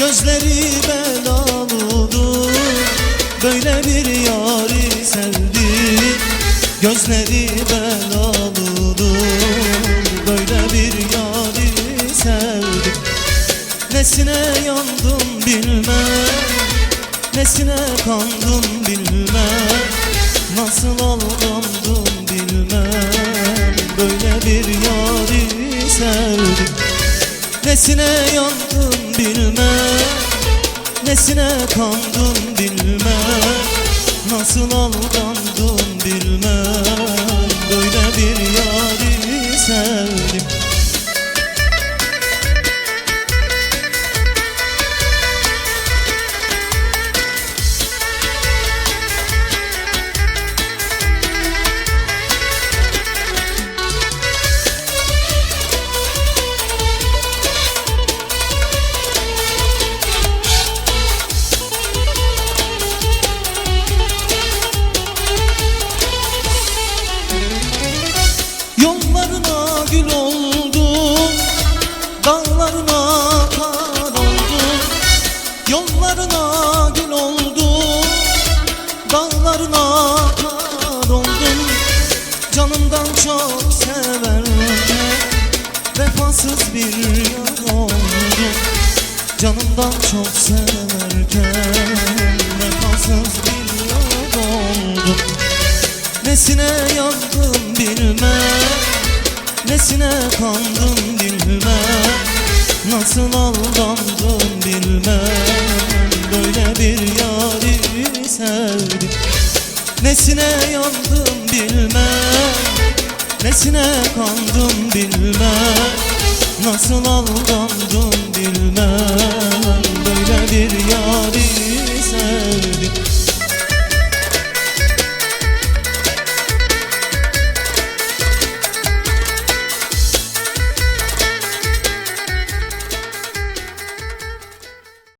Gözleri belalıdır, böyle bir yari sevdi. Gözleri belalıdır, böyle bir yari sevdi. Nesine yandım bilmem, nesine kandım bilmem, nasıl aldandım bilmem, böyle bir yari sevdim. Nesine yandım bilmem, nesine kandım bilmem, nasıl aldandım bilmem, böyle bir yari sevdim. Yollarına gül oldum, dağlarına kar oldum. Yollarına gül oldum, dağlarına kar oldum. Canımdan çok severken vefasız bir yar oldum. Canımdan çok severken vefasız bir yar oldum. Nesine yandım bilmem, nesine kandım bilmem, nasıl aldandım bilmem, böyle bir yari sevdim. Nesine yandım bilmem, nesine kandım bilmem, nasıl aldandım bilmem, böyle bir yari sevdim.